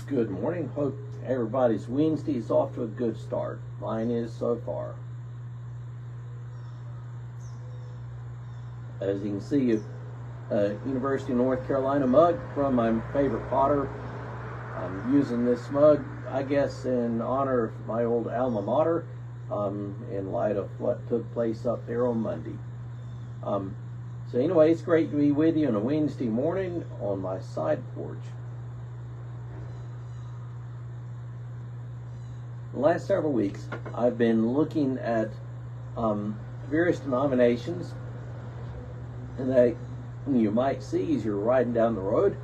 Good morning. Hope everybody's Wednesday is off to a good start. Mine is so far. As you can see, a University of North Carolina mug from my favorite potter. I'm using this mug, I guess, in honor of my old alma mater, in light of what took place up there on Monday. So anyway, it's great to be with you on a Wednesday morning on my side porch. The last several weeks, I've been looking at various denominations that you might see as you're riding down the road.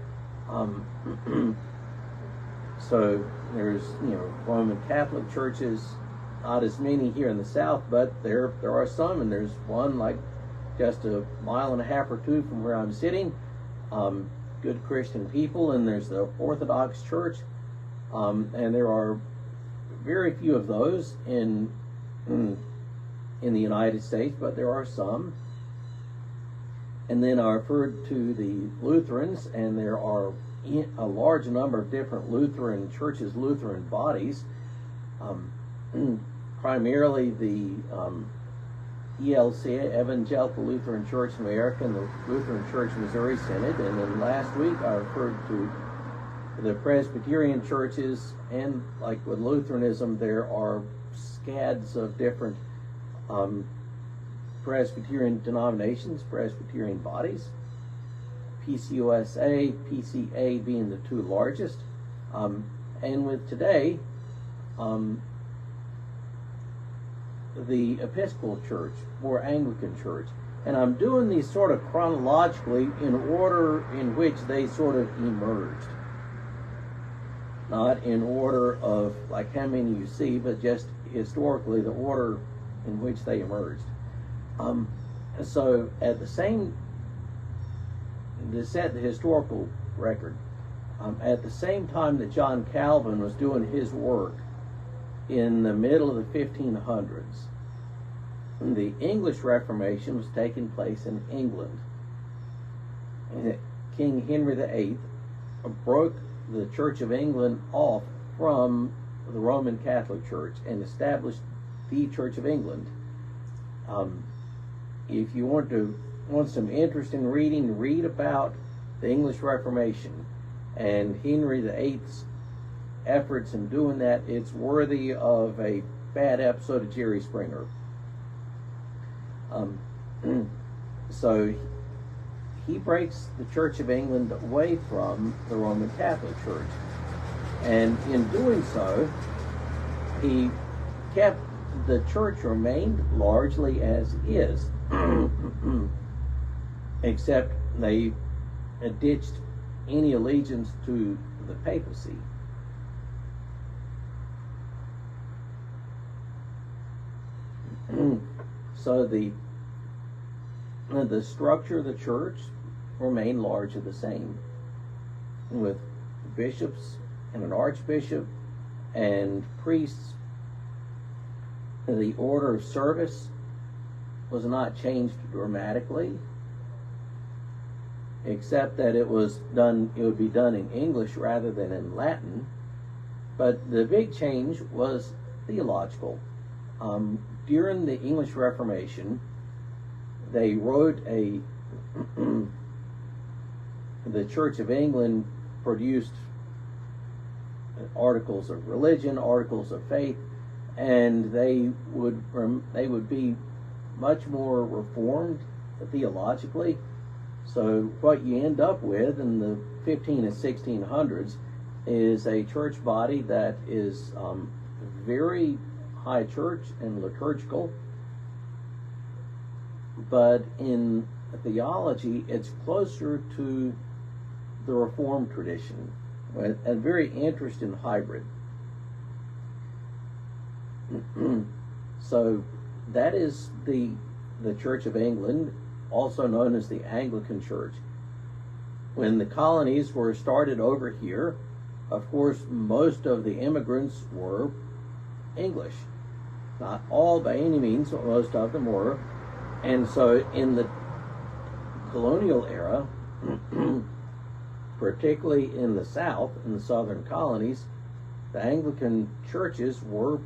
So there's, Roman Catholic churches, not as many here in the South, but there are some, and there's one like just a mile and a half or two from where I'm sitting. Good Christian people, and there's the Orthodox Church, and there are very few of those in the United States, but there are some. And then I referred to the Lutherans, and there are a large number of different Lutheran churches, Lutheran bodies. Primarily the ELC, Evangelical Lutheran Church in America, and the Lutheran Church Missouri Synod. And then last week I referred to the Presbyterian churches, and like with Lutheranism, there are scads of different Presbyterian denominations, Presbyterian bodies, PCUSA, PCA being the two largest. And with today, the Episcopal Church or Anglican Church. And I'm doing these sort of chronologically in order in which they sort of emerged. Not in order of like how many you see, but just historically the order in which they emerged. So at the same, to set the historical record, at the same time that John Calvin was doing his work in the middle of the 1500s, the English Reformation was taking place in England. King Henry VIII broke the Church of England off from the Roman Catholic Church and established the Church of England. If you want some interest in reading, read about the English Reformation and Henry VIII's efforts in doing that. It's worthy of a bad episode of Jerry Springer. So he breaks the Church of England away from the Roman Catholic Church. And in doing so, he kept the church remained largely as is, except they ditched any allegiance to the papacy. So the structure of the church remained largely the same, with bishops and an archbishop and priests. The order of service was not changed dramatically, except that it would be done in English rather than in Latin. But the big change was theological. During the English Reformation, they wrote the Church of England produced articles of religion, articles of faith, and they would be much more reformed theologically. So what you end up with in the 15 and 1600s is a church body that is very high church and liturgical, but in theology it's closer to the Reformed tradition, a very interesting hybrid. So that is the Church of England, also known as the Anglican Church. When the colonies were started over here, of course, most of the immigrants were English. Not all by any means, but most of them were. And so in the colonial era, particularly in the South, in the southern colonies, the Anglican churches were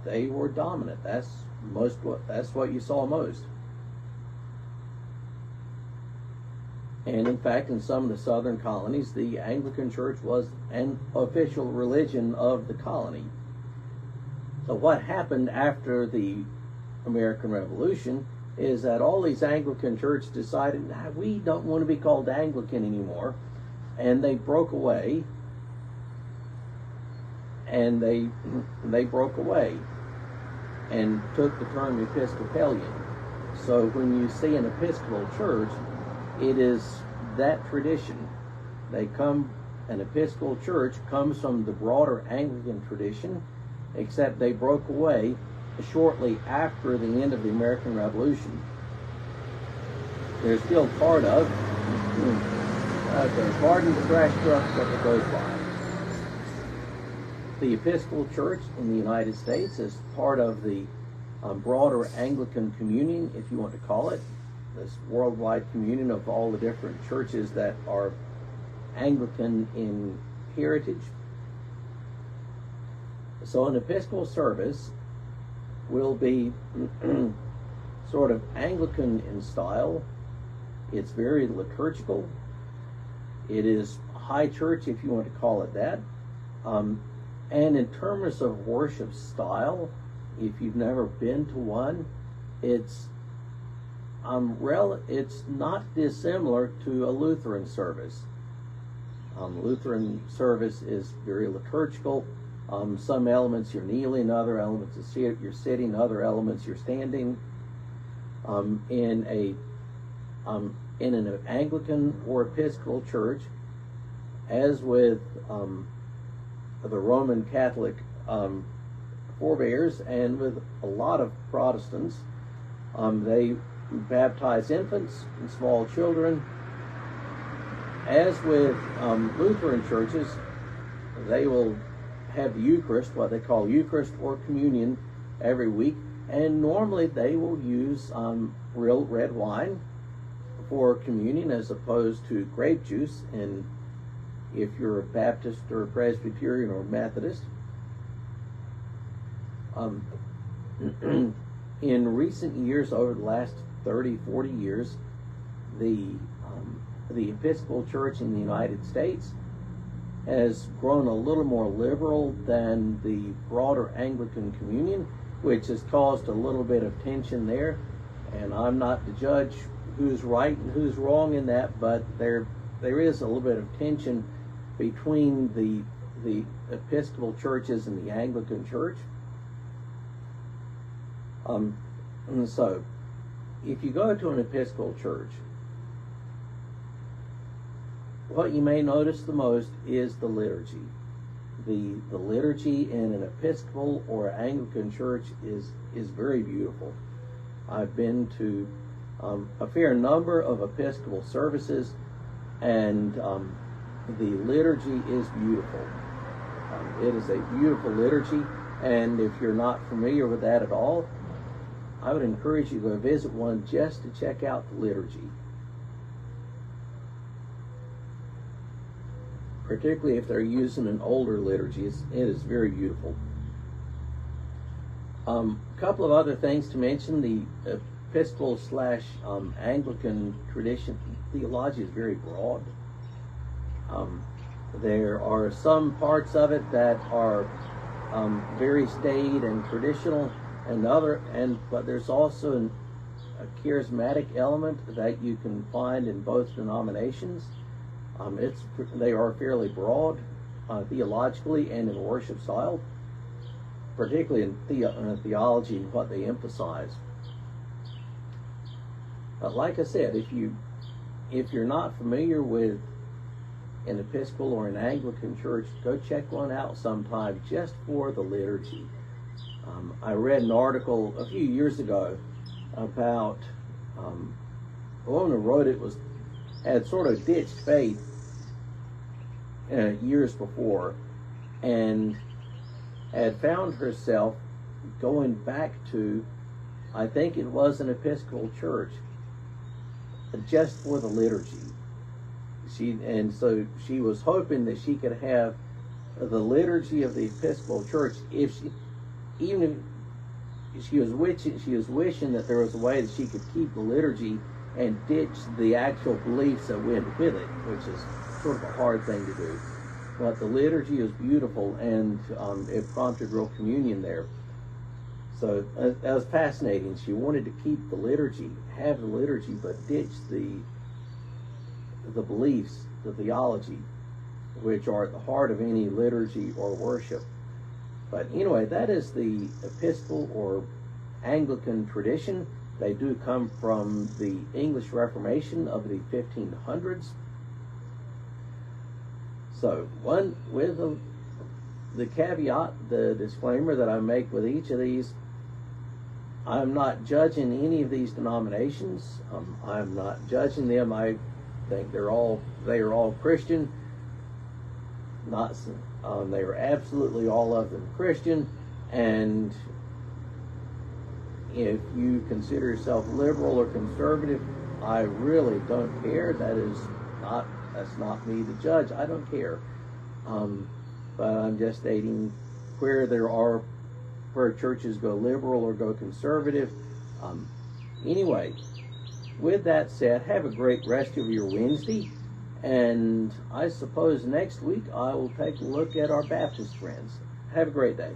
dominant. That's what you saw most. And in fact, in some of the southern colonies, the Anglican church was an official religion of the colony. So what happened after the American Revolution is that all these Anglican churches decided, nah, we don't want to be called Anglican anymore, and they broke away. And they broke away and took the term Episcopalian. So when you see an Episcopal church, it is that tradition. An Episcopal church comes from the broader Anglican tradition, except they broke away shortly after the end of the American Revolution. They're still part of, pardon the trash truck that goes by. The Episcopal Church in the United States is part of the broader Anglican communion, if you want to call it, this worldwide communion of all the different churches that are Anglican in heritage. So an Episcopal service will be sort of Anglican in style. It's very liturgical. It is high church, if you want to call it that. And in terms of worship style, if you've never been to one, it's not dissimilar to a Lutheran service. Lutheran service is very liturgical. Some elements you're kneeling, other elements you're sitting, other elements you're standing. In an Anglican or Episcopal church, as with the Roman Catholic forebears and with a lot of Protestants, they baptize infants and small children. As with Lutheran churches, they will have the Eucharist, what they call Eucharist or communion, every week, and normally they will use real red wine for communion as opposed to grape juice, and if you're a Baptist or a Presbyterian or Methodist. In recent years, over the last 30, 40 years, the Episcopal Church in the United States has grown a little more liberal than the broader Anglican communion, which has caused a little bit of tension there. And I'm not to judge who's right and who's wrong in that, but there is a little bit of tension between the Episcopal churches and the Anglican Church. And so, if you go to an Episcopal church, what you may notice the most is the liturgy. The liturgy in an Episcopal or Anglican church is very beautiful. I've been to a fair number of Episcopal services, and the liturgy is beautiful. It is a beautiful liturgy, and if you're not familiar with that at all, I would encourage you to go visit one just to check out the liturgy. Particularly if they're using an older liturgy, it is very beautiful. A couple of other things to mention. The Episcopal / Anglican tradition theology is very broad. There are some parts of it that are very staid and traditional, but there's also a charismatic element that you can find in both denominations. They are fairly broad theologically and in worship style, particularly in theology and what they emphasize. But like I said, if you're not familiar with an Episcopal or an Anglican church, go check one out sometime just for the liturgy. I read an article a few years ago about the woman who wrote it had sort of ditched faith years before and had found herself going back to, I think it was an Episcopal church, just for the liturgy. So she was hoping that she could have the liturgy of the Episcopal Church. Even if she was wishing that there was a way that she could keep the liturgy and ditch the actual beliefs that went with it, which is sort of a hard thing to do. But the liturgy is beautiful, and it prompted real communion there. So that was fascinating. She wanted to keep the liturgy, have the liturgy, but ditch the beliefs, the theology, which are at the heart of any liturgy or worship. But anyway, that is the Episcopal or Anglican tradition. They do come from the English Reformation of the 1500s. So, one with the caveat, the disclaimer that I make with each of these, I'm not judging any of these denominations. I'm not judging them. I think they are all Christian. They are absolutely all of them Christian, and if you consider yourself liberal or conservative, I really don't care. That's not me to judge. I don't care. But I'm just stating where churches go liberal or go conservative. Anyway, with that said, have a great rest of your Wednesday. And I suppose next week I will take a look at our Baptist friends. Have a great day.